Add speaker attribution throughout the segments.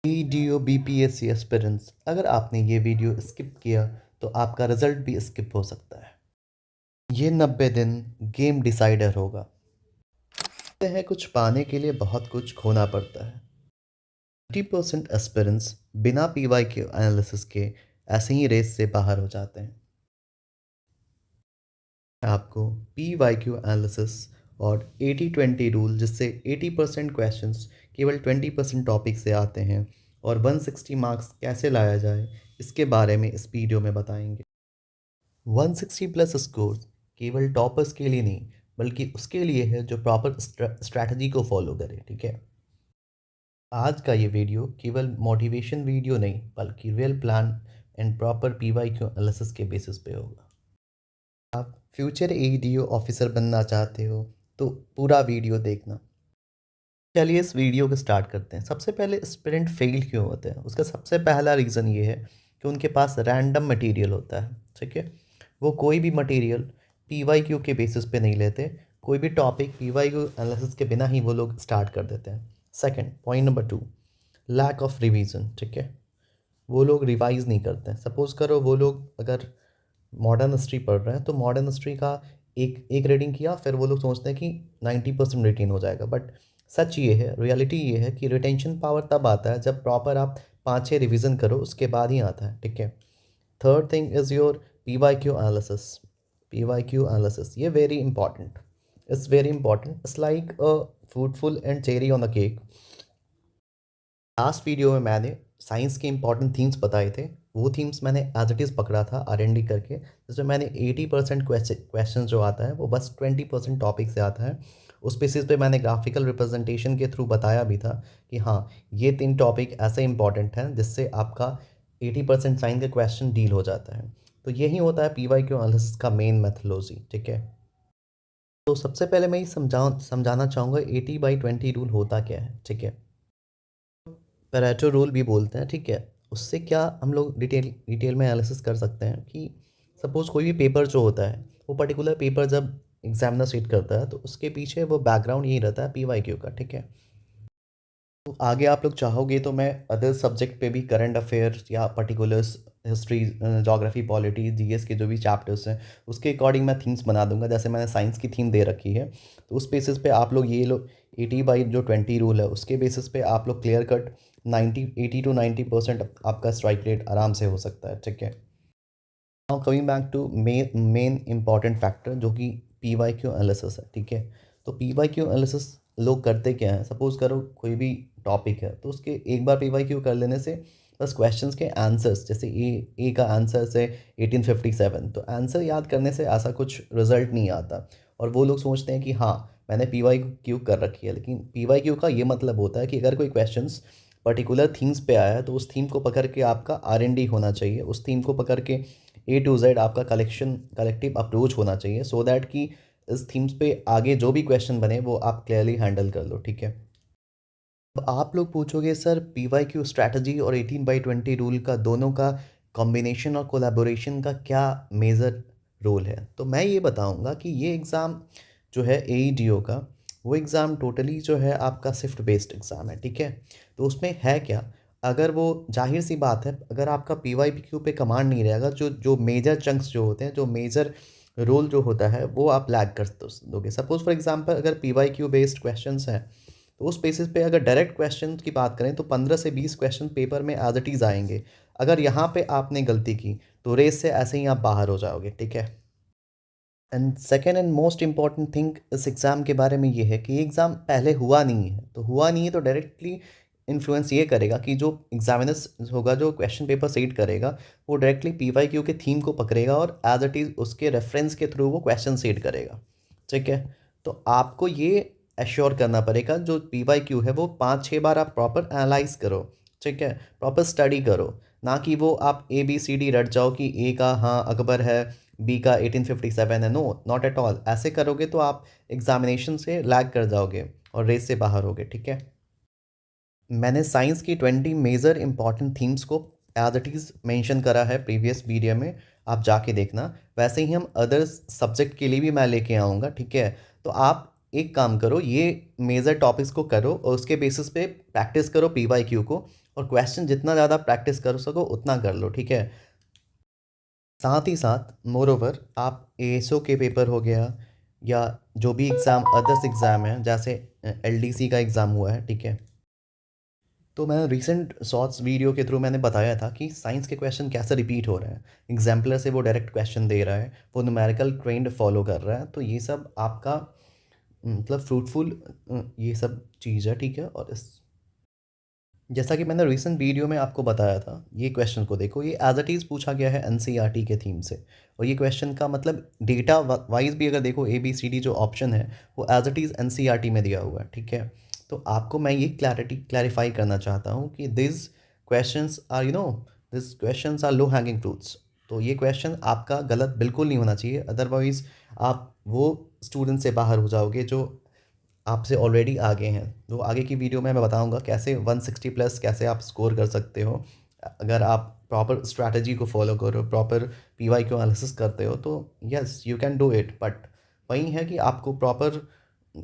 Speaker 1: Video BPSC aspirants, अगर आपने ये वीडियो स्किप किया तो आपका रिजल्ट भी स्किप हो सकता है। ये 90 दिन गेम डिसाइडर होगा। कहते हैं कुछ पाने के लिए बहुत कुछ खोना पड़ता है। 30% एस्पिरेंट्स बिना पीवाई के एनालिसिस के ऐसे ही रेस से बाहर हो जाते हैं। आपको पीवाईक्यू एनालिसिस और 80-20 रूल, जिससे 80% क्वेश्चंस केवल 20% टॉपिक से आते हैं, और 160 मार्क्स कैसे लाया जाए, इसके बारे में इस वीडियो में बताएंगे। 160 प्लस स्कोर केवल टॉपर्स के लिए नहीं, बल्कि उसके लिए है जो प्रॉपर स्ट्रैटेजी को फॉलो करे। ठीक है, आज का ये वीडियो केवल मोटिवेशन वीडियो नहीं, बल्कि real plan and proper PYQ analysis के बेसिस पे होगा। आप फ्यूचर एडीओ ऑफिसर बनना चाहते हो तो पूरा वीडियो देखना। चलिए इस वीडियो को स्टार्ट करते हैं। सबसे पहले स्टूडेंट फेल क्यों होते हैं, उसका सबसे पहला रीज़न ये है कि उनके पास रैंडम मटेरियल होता है। ठीक है, वो कोई भी मटेरियल पीवाईक्यू के बेसिस पे नहीं लेते। कोई भी टॉपिक पीवाईक्यू एनालिसिस के बिना ही वो लोग स्टार्ट कर देते हैं। Second point number 2, lack of revision. ठीक है, वो लोग रिवाइज नहीं करते हैं। सपोज़ करो वो लोग अगर मॉडर्न हिस्ट्री पढ़ रहे हैं तो मॉडर्न हिस्ट्री का एक एक रीडिंग किया, फिर वो लोग सोचते हैं कि 90% रिटेन हो जाएगा। बट सच ये है, रियलिटी ये है कि रिटेंशन पावर तब आता है जब प्रॉपर आप 5-6 रिवीजन करो, उसके बाद ही आता है। ठीक है, third thing is your PYQ analysis. PYQ analysis ये very important, it's very important, it's like a fruitful and cherry on the cake. Last video में मैंने साइंस के इंपॉर्टेंट थीम्स बताए थे। वो थीम्स मैंने एज इट इज़ पकड़ा था R&D करके, जिसमें मैंने 80% क्वेश्चन जो आता है वो बस 20% टॉपिक से आता है। उस बेसिस पे मैंने ग्राफिकल रिप्रेजेंटेशन के थ्रू बताया भी था कि हाँ, ये 3 टॉपिक ऐसे इंपॉर्टेंट हैं जिससे आपका 80% साइंस का क्वेश्चन डील हो जाता है। तो यही होता है पीवाईक्यू एनालिसिस का मेन मेथोडोलॉजी। ठीक है, तो सबसे पहले मैं ये समझाना चाहूँगा 80/20 रूल होता क्या है। ठीक है, पेरेटो रूल भी बोलते हैं। ठीक है, उससे क्या हम लोग डिटेल में एनालिसिस कर सकते हैं कि सपोज़ कोई भी पेपर जो होता है, वो पर्टिकुलर पेपर जब एग्जामिनर सीट करता है तो उसके पीछे वो बैकग्राउंड यही रहता है पीवाईक्यू का। ठीक है, तो आगे आप लोग चाहोगे तो मैं अदर सब्जेक्ट पे भी करंट अफेयर्स या particulars history, geography, polity, GS के जो भी चैप्टर्स हैं उसके अकॉर्डिंग मैं थीम्स बना दूंगा। जैसे मैंने साइंस की थीम दे रखी है, तो उस बेसिस पे आप लोग ये लोग 80/20 रूल है, उसके बेसिस पे आप लोग क्लियर कट 80 to 90% आपका स्ट्राइक रेट आराम से हो सकता है। ठीक है, now coming back to main important factor जो कि पीवाईक्यू एनालिसिस है। ठीक है, तो पीवाईक्यू एनालिसिस लोग करते क्या है, सपोज करो कोई भी टॉपिक है तो उसके एक बार पीवाईक्यू कर लेने से बस क्वेश्चंस के आंसर्स, जैसे ए का आंसर से 1857, तो आंसर याद करने से ऐसा कुछ रिजल्ट नहीं आता। और वो लोग सोचते हैं कि हाँ, मैंने पीवाईक्यू कर रखी है, लेकिन पीवाईक्यू का ये मतलब होता है कि अगर कोई क्वेश्चंस पर्टिकुलर थीम्स पे आया है तो उस थीम को पकड़ के आपका R&D होना चाहिए, उस थीम को पकड़ के A to Z आपका कलेक्टिव अप्रोच होना चाहिए, सो दैट कि इस थीम्स पे आगे जो भी क्वेश्चन बने वो आप क्लियरली हैंडल कर लो। ठीक है, अब आप लोग पूछोगे सर पीवाईक्यू स्ट्रैटेजी और 18/20 रूल का दोनों का कॉम्बिनेशन और कोलैबोरेशन का क्या मेजर रोल है, तो मैं ये बताऊंगा कि ये एग्ज़ाम जो है AEDO का, वो एग्ज़ाम टोटली जो है आपका शिफ्ट बेस्ड एग्ज़ाम है। ठीक है, तो उसमें है क्या, अगर वो जाहिर सी बात है, अगर आपका पीवाईक्यू पे कमांड नहीं रहेगा, जो जो मेजर चंक्स जो होते हैं, जो मेजर रोल जो होता है, वो आप लैग कर दोगे। सपोज फॉर एग्जांपल अगर पीवाईक्यू बेस्ड क्वेश्चंस हैं तो उस बेसिस पे अगर डायरेक्ट क्वेश्चन की बात करें तो 15 से 20 क्वेश्चन पेपर में एज इट इज़ आएंगे। अगर यहाँ पे आपने गलती की तो रेस से ऐसे ही आप बाहर हो जाओगे। ठीक है, and second and most important thing इस एग्ज़ाम के बारे में ये है कि ये एग्ज़ाम पहले हुआ नहीं है, तो हुआ नहीं है तो डायरेक्टली इन्फ्लुएंस ये करेगा कि जो एग्जामिनर्स होगा, जो क्वेश्चन पेपर सेट करेगा, वो डायरेक्टली पीवाईक्यू के थीम को पकड़ेगा और एज इट इज़ उसके रेफरेंस के थ्रू वो क्वेश्चन सेट करेगा। ठीक है, तो आपको ये एश्योर करना पड़ेगा जो पीवाईक्यू है वो 5-6 बार आप प्रॉपर एनालाइज करो। ठीक है, प्रॉपर स्टडी करो, ना कि वो आप ABCD रट जाओ कि ए का हाँ अकबर है, बी का 1857 है। No, not at all. ऐसे करोगे तो आप एग्जामिनेशन से लैग कर जाओगे और रेस से बाहर होगे। ठीक है, मैंने साइंस की 20 मेजर इंपॉर्टेंट थीम्स को एज इट इज़ मेंशन करा है प्रीवियस वीडियो में, आप जाके देखना। वैसे ही हम अदर सब्जेक्ट के लिए भी मैं लेके आऊँगा। ठीक है, तो आप एक काम करो, ये मेजर टॉपिक्स को करो और उसके बेसिस पे प्रैक्टिस करो पीवाईक्यू को, और क्वेश्चन जितना ज़्यादा प्रैक्टिस कर सको उतना कर लो, ठीक है। साथ ही साथ मोर ओवर आप एएसओ के पेपर हो गया या जो भी एग्ज़ाम अदर्स एग्ज़ाम है, जैसे एलडीसी का एग्ज़ाम हुआ है, ठीक है। तो मैं रिसेंट शॉर्ट्स वीडियो के थ्रू मैंने बताया था कि साइंस के क्वेश्चन कैसे रिपीट हो रहे हैं, एग्जाम्पलर से वो डायरेक्ट क्वेश्चन दे रहा है, वो न्यूमेरिकल ट्रेंड फॉलो कर रहा है, तो ये सब आपका मतलब फ्रूटफुल ये सब चीज़ है, ठीक है। और इस जैसा कि मैंने रिसेंट वीडियो में आपको बताया था, ये क्वेश्चन को देखो, ये एज इट इज़ पूछा गया है एनसीईआरटी के थीम से, और ये क्वेश्चन का मतलब डेटा वाइज भी अगर देखो ए बी सी डी जो ऑप्शन है वो एज इट इज़ एनसीईआरटी में दिया हुआ है, ठीक है। तो आपको मैं ये क्लैरिफाई करना चाहता हूँ कि this questions are low hanging fruits. तो ये क्वेश्चन आपका गलत बिल्कुल नहीं होना चाहिए, अदरवाइज़ आप वो स्टूडेंट से बाहर हो जाओगे जो आपसे ऑलरेडी आगे हैं। तो आगे की वीडियो में मैं बताऊंगा कैसे 160 प्लस कैसे आप स्कोर कर सकते हो, अगर आप प्रॉपर स्ट्रैटेजी को फॉलो करो, प्रॉपर पीवाईक्यू एनालिसिस करते हो, तो yes you can do it. But वही है कि आपको प्रॉपर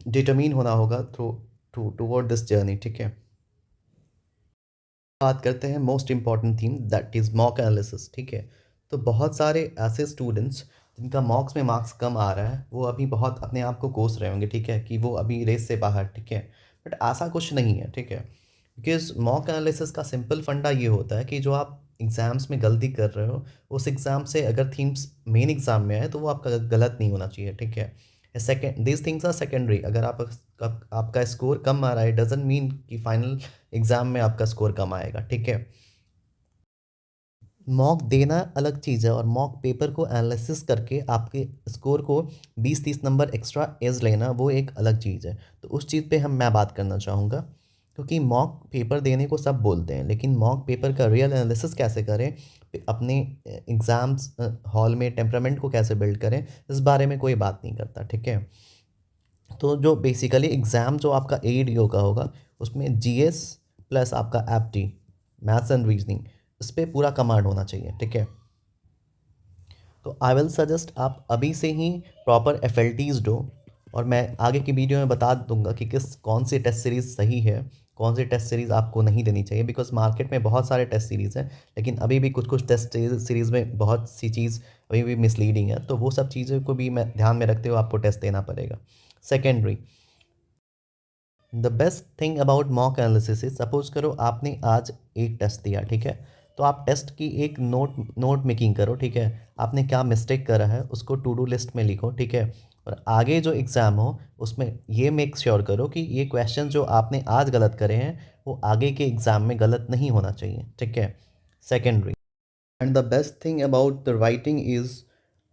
Speaker 1: डिटरमिन होना होगा थ्रू टूवर्ड दिस जर्नी, ठीक है। बात करते हैं most important theme, that is mock analysis, ठीक है। तो बहुत सारे ऐसे स्टूडेंट्स जिनका मॉक्स में मार्क्स कम आ रहा है, वो अभी बहुत अपने आप को कोस रहे होंगे, ठीक है, कि वो अभी रेस से बाहर, ठीक है। बट ऐसा कुछ नहीं है, ठीक है। बिकॉज मॉक एनालिसिस का सिंपल फंडा ये होता है कि जो आप एग्ज़ाम्स में गलती कर रहे हो, उस एग्ज़ाम से अगर थीम्स मेन एग्ज़ाम में आए तो वो आपका गलत नहीं होना चाहिए, ठीक है। Second, this things are secondary. अगर आपका स्कोर कम आ रहा है, डजेंट मीन कि फाइनल एग्ज़ाम में आपका स्कोर कम आएगा, ठीक है। मॉक देना अलग चीज़ है, और मॉक पेपर को एनालिसिस करके आपके स्कोर को 20-30 नंबर एक्स्ट्रा एज लेना वो एक अलग चीज़ है। तो उस चीज़ पे मैं बात करना चाहूँगा, क्योंकि मॉक पेपर देने को सब बोलते हैं, लेकिन मॉक पेपर का रियल एनालिसिस कैसे करें, अपने एग्ज़ाम्स हॉल में टेम्परामेंट को कैसे बिल्ड करें, इस बारे में कोई बात नहीं करता, ठीक है। तो जो बेसिकली एग्ज़ाम जो आपका एडीओ का होगा, उसमें जीएस प्लस आपका एप्टी, मैथ्स एंड रीजनिंग, इस पे पूरा कमांड होना चाहिए, ठीक है। तो आई विल सजेस्ट आप अभी से ही प्रॉपर एफएलटीज दो, और मैं आगे की वीडियो में बता दूंगा कि कौन सी टेस्ट सीरीज़ सही है, कौन सी टेस्ट सीरीज़ आपको नहीं देनी चाहिए। बिकॉज मार्केट में बहुत सारे टेस्ट सीरीज़ हैं, लेकिन अभी भी कुछ कुछ टेस्ट सीरीज़ में बहुत सी चीज़ अभी भी मिसलीडिंग है, तो वो सब चीज़ों को भी मैं ध्यान में रखते हुए आपको टेस्ट देना पड़ेगा। Secondary, the best thing about mock analysis is, suppose करो आपने आज एक टेस्ट दिया, ठीक है। तो आप टेस्ट की एक नोट मेकिंग करो, ठीक है। आपने क्या मिस्टेक करा है उसको टू डू लिस्ट में लिखो, ठीक है। और आगे जो एग्ज़ाम हो उसमें ये मेक श्योर करो कि ये क्वेश्चन जो आपने आज गलत करे हैं वो आगे के एग्ज़ाम में गलत नहीं होना चाहिए, ठीक है। Secondary, and the best thing about the writing is,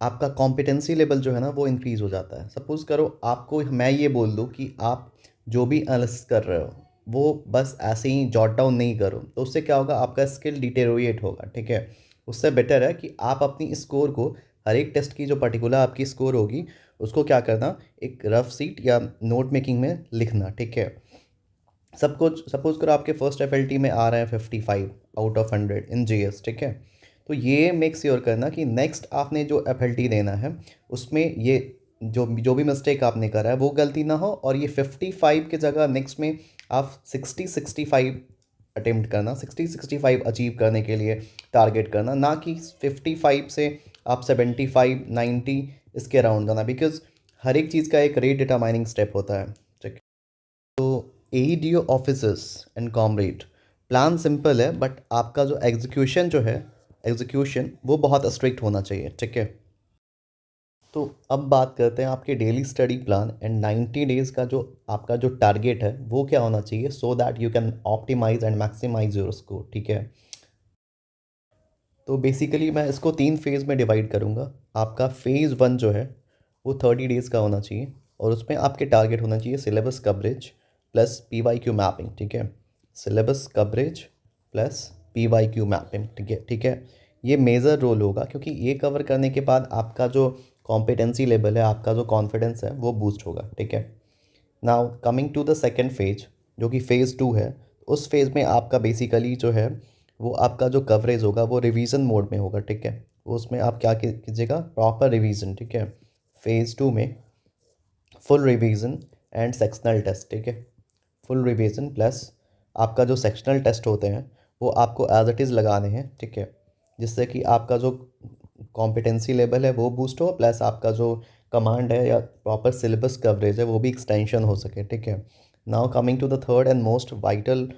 Speaker 1: आपका कॉम्पिटेंसी लेवल जो है ना वो इंक्रीज़ हो जाता है। सपोज़ करो आपको मैं ये बोल दूँ कि आप जो भी एनालिसिस कर रहे हो वो बस ऐसे ही जॉट डाउन नहीं करो, तो उससे क्या होगा, आपका स्किल डिटेरोरेट होगा, ठीक है। उससे बेटर है कि आप अपनी स्कोर को, हर एक टेस्ट की जो पर्टिकुलर आपकी स्कोर होगी उसको क्या करना, एक रफ सीट या नोट मेकिंग में लिखना, ठीक है। सब कुछ सपोज करो आपके फर्स्ट एफएलटी में आ रहा है 55 आउट ऑफ 100 इन जीएस, ठीक है। तो ये मेक श्योर करना कि नेक्स्ट आपने जो एफएलटी देना है उसमें ये जो जो भी मिस्टेक आपने करा है वो गलती ना हो, और ये 55 की जगह नेक्स्ट में आप 60-65 अटेम्प्ट करना, 60-65 अचीव करने के लिए टारगेट करना, ना कि 55 से आप 75-90 इसके अराउंड जाना। बिकॉज हर एक चीज़ का एक रेट डिटरमाइनिंग स्टेप होता है, ठीक है। तो AEDO officers and comrade, plan simple है, बट आपका जो एग्जीक्यूशन जो है, एग्जीक्यूशन वो बहुत स्ट्रिक्ट होना चाहिए, ठीक है। तो अब बात करते हैं आपके daily study plan and 90 days का जो आपका जो टारगेट है वो क्या होना चाहिए, so that you can optimise and maximise your score, ठीक है। तो बेसिकली मैं इसको 3 फेज़ में डिवाइड करूँगा। आपका फेज़ 1 जो है वो 30 डेज़ का होना चाहिए, और उसमें आपके टारगेट होना चाहिए syllabus coverage plus PYQ mapping, ठीक है। Syllabus coverage plus PYQ mapping, ठीक है, ठीक है। ये मेजर रोल होगा, क्योंकि ये कवर करने के बाद आपका जो कॉम्पिटेंसी लेवल है, आपका जो कॉन्फिडेंस है वो बूस्ट होगा, ठीक है। Now coming to the second phase, जो कि फ़ेज़ 2 है, उस फेज़ में आपका बेसिकली जो है वो आपका जो कवरेज होगा वो रिवीजन मोड में होगा, ठीक है। उसमें आप क्या कीजिएगा, प्रॉपर रिवीजन, ठीक है। फ़ेज़ 2 में full revision and sectional test, ठीक है। फुल रिवीजन प्लस आपका जो सेक्शनल टेस्ट होते हैं वो आपको एज इट इज़ लगाने हैं, ठीक है, जिससे कि आपका जो कॉम्पिटेंसी लेवल है वो बूस्ट हो, प्लस आपका जो कमांड है या प्रॉपर सिलेबस कवरेज है वो भी एक्सटेंशन हो सके, ठीक है। Now coming to the third and most vital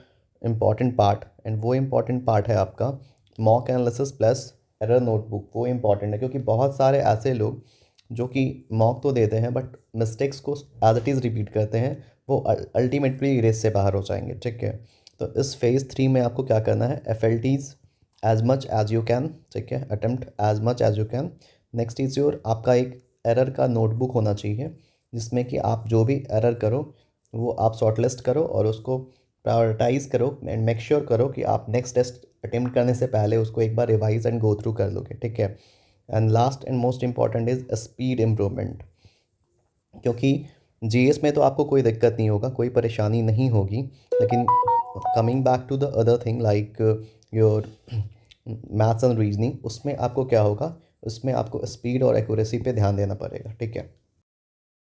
Speaker 1: important part, and वो इम्पॉर्टेंट पार्ट है आपका mock analysis plus error notebook. वो इम्पॉर्टेंट है क्योंकि बहुत सारे ऐसे लोग जो कि मॉक तो देते हैं बट मिस्टेक्स को एज इट इज़ रिपीट करते हैं, वो अल्टीमेटली रेस से बाहर हो जाएंगे, ठीक है। तो इस फेज़ 3 में आपको क्या करना है, FLTs as much as you can, ठीक है, attempt as much as you can. Next is your आपका एक एरर का नोटबुक होना चाहिए जिसमें कि आप जो भी एरर करो वो आप शॉर्ट लिस्ट करो और उसको प्रायोरिटाइज करो एंड मेक श्योर करो कि आप नेक्स्ट टेस्ट अटेम्प्ट करने से पहले उसको एक बार रिवाइज एंड गो थ्रू कर लोगे, ठीक है। And last and most important is speed improvement, क्योंकि जीएस में तो आपको कोई दिक्कत नहीं होगा, कोई परेशानी नहीं होगी, लेकिन coming back to the other thing like your maths and reasoning, उसमें आपको क्या होगा, उसमें आपको स्पीड और एक्यूरेसी पे ध्यान देना पड़ेगा, ठीक है।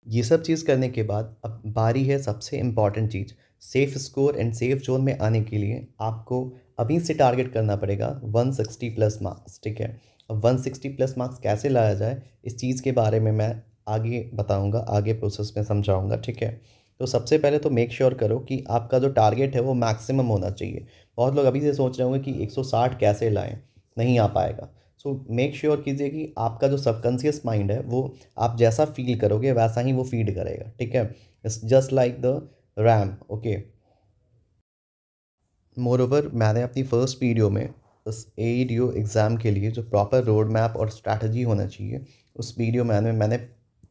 Speaker 1: ये सब चीज़ करने के बाद अब बारी है सबसे important cheese, safe score and safe zone में आने के लिए आपको अभी से टारगेट करना पड़ेगा 160 प्लस मार्क्स, ठीक है। अब 160 प्लस मार्क्स कैसे लाया जाए इस चीज़ के बारे में मैं आगे बताऊंगा, आगे प्रोसेस में समझाऊंगा, ठीक है। तो सबसे पहले तो मेक श्योर करो कि आपका जो टारगेट है वो मैक्सिमम होना चाहिए। बहुत लोग अभी से सोच रहे होंगे कि 160 कैसे लाएं, नहीं आ पाएगा। सो मेक श्योर कीजिए कि आपका जो सबकॉन्शियस माइंड है वो आप जैसा फील करोगे वैसा ही वो फीड करेगा, ठीक है। It's just like the RAM, okay. Moreover मैंने अपनी फर्स्ट वीडियो में उस AEDO एग्ज़ाम के लिए जो प्रॉपर रोड मैप और स्ट्रैटेजी होना चाहिए उस वीडियो मैंने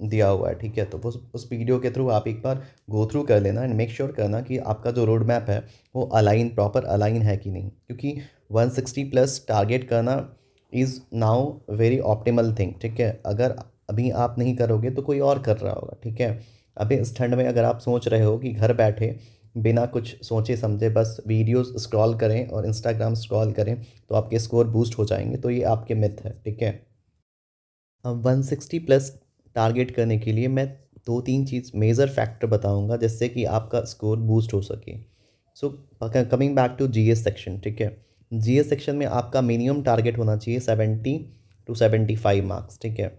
Speaker 1: दिया हुआ है, ठीक है। तो उस वीडियो के थ्रू आप एक बार गो थ्रू कर लेना एंड मेक श्योर करना कि आपका जो रोड मैप है वो अलाइन, प्रॉपर अलाइन है कि नहीं, क्योंकि 160 प्लस टारगेट करना is now very optimal thing, ठीक है। अगर अभी आप नहीं करोगे तो कोई और कर रहा होगा, ठीक है। अभी इस ठंड में अगर आप सोच रहे हो कि घर बैठे बिना कुछ सोचे समझे बस वीडियोस स्क्रॉल करें और इंस्टाग्राम स्क्रॉल करें तो आपके स्कोर बूस्ट हो जाएंगे, तो ये आपके मिथ है, ठीक है। अब 160 प्लस टारगेट करने के लिए मैं दो तीन चीज़ मेजर फैक्टर बताऊंगा जिससे कि आपका स्कोर बूस्ट हो सके। So coming back to GS section, ठीक है। जीएस सेक्शन में आपका मिनिमम टारगेट होना चाहिए 70 to 75 मार्क्स, ठीक है।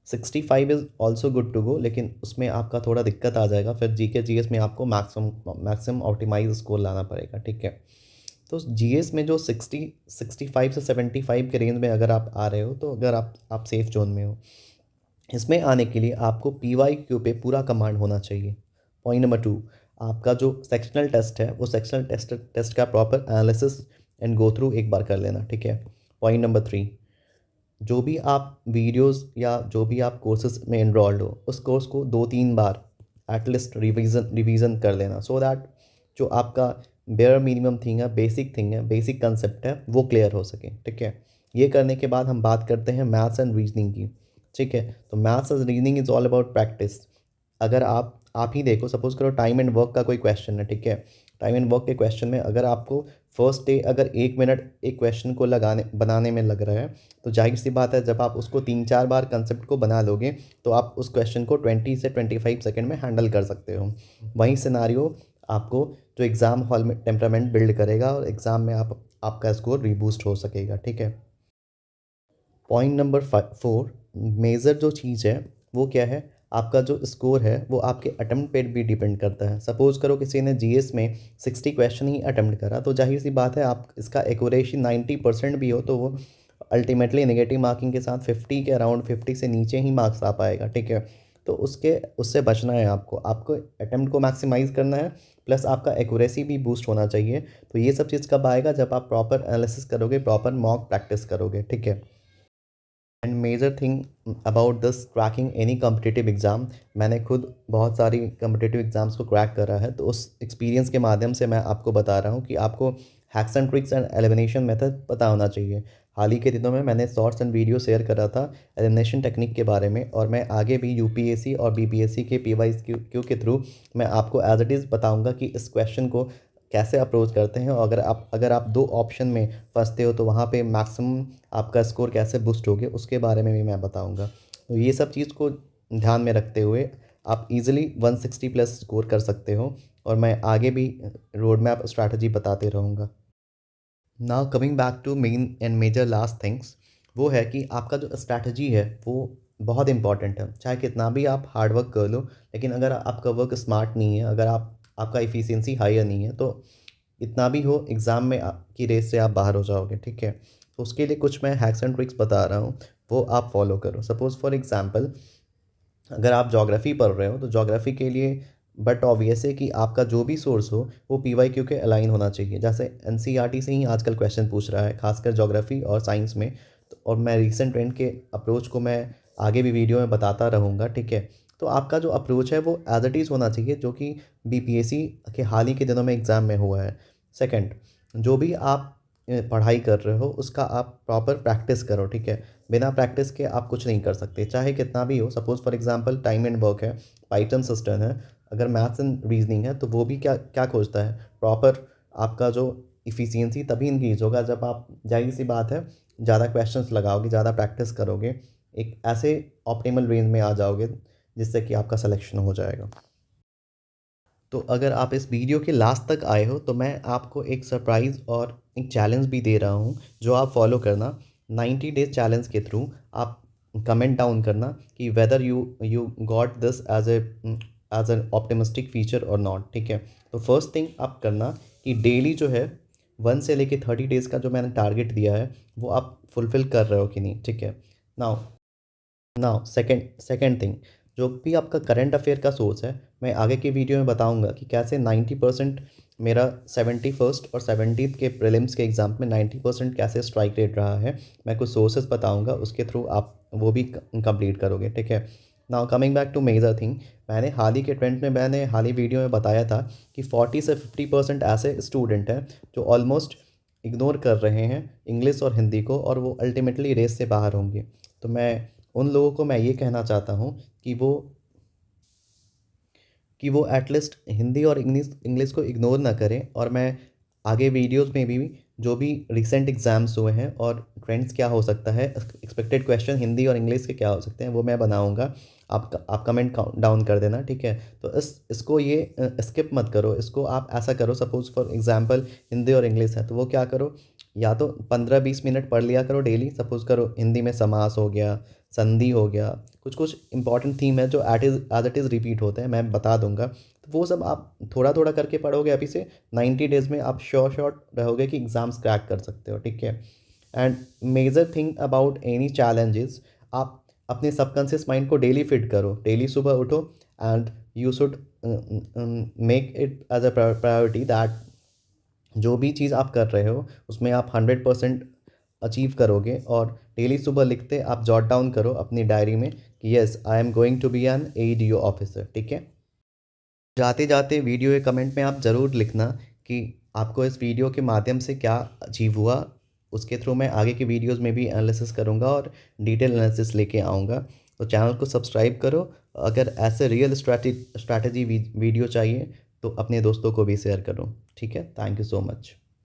Speaker 1: 65 is also good to go, लेकिन उसमें आपका थोड़ा दिक्कत आ जाएगा, फिर जीके जीएस में आपको मैक्सिमम ऑप्टिमाइज स्कोर लाना पड़ेगा, ठीक है। तो जीएस में जो 65 से 75 के रेंज में अगर आप आ रहे हो तो अगर आप सेफ जोन में हो, इसमें आने के लिए आपको PYQ पे पूरा कमांड होना चाहिए। पॉइंट नंबर 2, आपका जो सेक्शनल टेस्ट है वो सेक्शनल टेस्ट का proper analysis and go through एक बार कर लेना, ठीक है। पॉइंट नंबर 3, जो भी आप वीडियोस या जो भी आप कोर्सेज में इनरोल्ड हो उस कोर्स को 2-3 बार एटलीस्ट रिवीजन कर लेना, सो दैट जो आपका बेयर मिनिमम थिंग है, बेसिक कंसेप्ट है वो क्लियर हो सके, ठीक है। ये करने के बाद हम बात करते हैं मैथ्स एंड रीजनिंग की, ठीक है। तो maths and reasoning is all about practice. अगर आप ही देखो, सपोज करो टाइम एंड वर्क का कोई क्वेश्चन है, ठीक है। टाइम एंड वर्क के क्वेश्चन में अगर आपको फर्स्ट डे अगर 1 मिनट एक क्वेश्चन को लगाने बनाने में लग रहा है, तो जाहिर सी बात है जब आप उसको 3-4 बार कंसेप्ट को बना लोगे तो आप उस क्वेश्चन को 20 से 25 सेकेंड में हैंडल कर सकते हो। वहीं सिनारियो आपको जो एग्ज़ाम हॉल में टेम्परामेंट बिल्ड करेगा और एग्ज़ाम में आपका स्कोर रीबूस्ट हो सकेगा, ठीक है। पॉइंट नंबर 4, मेजर जो चीज़ है वो क्या है, आपका जो स्कोर है वो आपके अटेम्प्ट पे भी डिपेंड करता है। सपोज़ करो किसी ने जीएस में 60 क्वेश्चन ही अटेम्प्ट करा, तो जाहिर सी बात है आप इसका एक्यूरेसी 90% भी हो तो वो अल्टीमेटली नेगेटिव मार्किंग के साथ 50 के अराउंड, 50 से नीचे ही मार्क्स आ पाएगा, ठीक है। तो उससे बचना है, आपको अटेम्प्ट को मैक्सिमाइज़ करना है, प्लस आपका एक्यूरेसी भी बूस्ट होना चाहिए। तो ये सब चीज़ कब आएगा, जब आप प्रॉपर एनालिसिस करोगे, प्रॉपर मॉक प्रैक्टिस करोगे, ठीक है। And major thing about this cracking any competitive exam, मैंने खुद बहुत सारी कम्पिटिटिव एग्ज़ाम्स को क्रैक करा है, तो उस एक्सपीरियंस के माध्यम से मैं आपको बता रहा हूँ कि आपको hacks and tricks and elimination method पता होना चाहिए। हाल ही के दिनों में मैंने शॉर्ट्स एंड वीडियो शेयर करा था एलिमिनेशन टेक्निक के बारे में, और मैं आगे भी यूपीएससी और बीपीएससी के PYQ के थ्रू मैं आपको एज इट इज़ बताऊँगा कि इस क्वेश्चन को कैसे अप्रोच करते हैं, और अगर आप दो ऑप्शन में फंसते हो तो वहाँ पे मैक्सिमम आपका स्कोर कैसे बूस्ट होगे उसके बारे में भी मैं बताऊंगा। तो ये सब चीज़ को ध्यान में रखते हुए आप इजीली 160 प्लस स्कोर कर सकते हो और मैं आगे भी रोड मैप स्ट्रैटेजी बताते रहूँगा। Now coming back to main and major last things, वो है कि आपका जो स्ट्रैटेजी है वो बहुत इंपॉर्टेंट है। चाहे कितना भी आप हार्ड वर्क कर लो, लेकिन अगर आपका वर्क स्मार्ट नहीं है, अगर आपका इफ़िशियंसी हायर नहीं है, तो इतना भी हो एग्ज़ाम में की रेस से आप बाहर हो जाओगे, ठीक है। तो उसके लिए कुछ मैं हैक्स एंड ट्रिक्स बता रहा हूँ, वो आप फॉलो करो। सपोज़ फॉर एग्ज़ाम्पल, अगर आप ज्योग्राफ़ी पढ़ रहे हो तो ज्योग्राफ़ी के लिए बट ऑब्वियस है कि आपका जो भी सोर्स हो वो पीवाईक्यू के अलाइन होना चाहिए। जैसे एनसीईआरटी से ही आजकल क्वेश्चन पूछ रहा है, खासकर ज्योग्राफ़ी और साइंस में। और मैं रीसेंट ट्रेंड के अप्रोच को मैं आगे भी वीडियो में बताता रहूँगा, ठीक है। तो आपका जो अप्रोच है वो एज इट इज़ होना चाहिए, जो कि बीपीएससी के हाल ही के दिनों में एग्ज़ाम में हुआ है। सेकंड, जो भी आप पढ़ाई कर रहे हो उसका आप प्रॉपर प्रैक्टिस करो, ठीक है। बिना प्रैक्टिस के आप कुछ नहीं कर सकते, चाहे कितना भी हो। Suppose for example time and work है, पाइथन सिस्टम है, अगर मैथ्स एंड रीजनिंग है तो वो भी क्या क्या खोजता है, प्रॉपर आपका जो इफ़िशियंसी तभी इंक्रीज़ होगा जब आप, जाहिर सी बात है, ज़्यादा क्वेश्चंस लगाओगे, ज़्यादा प्रैक्टिस करोगे, एक ऐसे ऑप्टिमल रेंज में आ जाओगे जिससे कि आपका सिलेक्शन हो जाएगा। तो अगर आप इस वीडियो के लास्ट तक आए हो तो मैं आपको एक सरप्राइज़ और एक चैलेंज भी दे रहा हूँ, जो आप फॉलो करना। 90 डेज चैलेंज के थ्रू आप कमेंट डाउन करना कि whether you you got this as an optimistic feature और नॉट, ठीक है। तो फर्स्ट थिंग आप करना कि डेली जो है 1 से लेके 30 डेज़ का जो मैंने टारगेट दिया है वो आप फुलफ़िल कर रहे हो कि नहीं, ठीक है। Now now second second thing, जो भी आपका करंट अफेयर का सोर्स है, मैं आगे की वीडियो में बताऊंगा कि कैसे 90% मेरा 71st और 70th के प्रीलिम्स के एग्ज़ाम में 90% कैसे स्ट्राइक रेट रहा है। मैं कुछ सोर्सेज बताऊंगा, उसके थ्रू आप वो भी कंप्लीट करोगे, ठीक है। Now coming back to major thing, मैंने हाल ही वीडियो में बताया था कि 40 से 50% ऐसे स्टूडेंट हैं जो ऑलमोस्ट इग्नोर कर रहे हैं इंग्लिश और हिंदी को, और वो अल्टीमेटली रेस से बाहर होंगे। तो मैं उन लोगों को मैं ये कहना चाहता हूँ कि वो एटलीस्ट हिंदी और इंग्लिश इंग्लिश को इग्नोर ना करें। और मैं आगे वीडियोस में भी जो भी रिसेंट एग्ज़ाम्स हुए हैं और ट्रेंड्स क्या हो सकता है, एक्सपेक्टेड क्वेश्चन हिंदी और इंग्लिश के क्या हो सकते हैं, वो मैं बनाऊंगा। आप कमेंट डाउन कर देना, ठीक है। तो इसको ये स्किप मत करो, इसको आप ऐसा करो। सपोज़ फॉर एग्जांपल हिंदी और इंग्लिश है तो वो क्या करो, या तो 15-20 मिनट पढ़ लिया करो डेली। सपोज़ करो हिंदी में समास हो गया, संधि हो गया, कुछ कुछ इंपॉर्टेंट थीम है जो एज इट इज़ रिपीट होते हैं, मैं बता दूंगा। तो वो सब आप थोड़ा थोड़ा करके पढ़ोगे अभी से, 90 डेज़ में आप श्योर रहोगे कि एग्ज़ाम्स क्रैक कर सकते हो, ठीक है। And major thing about any challenges, आप अपने सबकॉन्शियस माइंड को डेली फिट करो। डेली सुबह उठो and you should make it as a priority that जो भी चीज़ आप कर रहे हो उसमें आप 100% अचीव करोगे। और डेली सुबह लिखते आप जॉट डाउन करो अपनी डायरी में कि yes I am going to be an ADO officer, ठीक है। जाते जाते वीडियो के कमेंट में आप ज़रूर लिखना कि आपको इस वीडियो के माध्यम से क्या अचीव हुआ। उसके थ्रू मैं आगे की वीडियोस में भी एनालिसिस करूंगा और डिटेल एनालिसिस लेके आऊँगा। तो चैनल को सब्सक्राइब करो। अगर ऐसे रियल स्ट्रैटेजी वीडियो चाहिए तो अपने दोस्तों को भी शेयर करो, ठीक है। Thank you so much.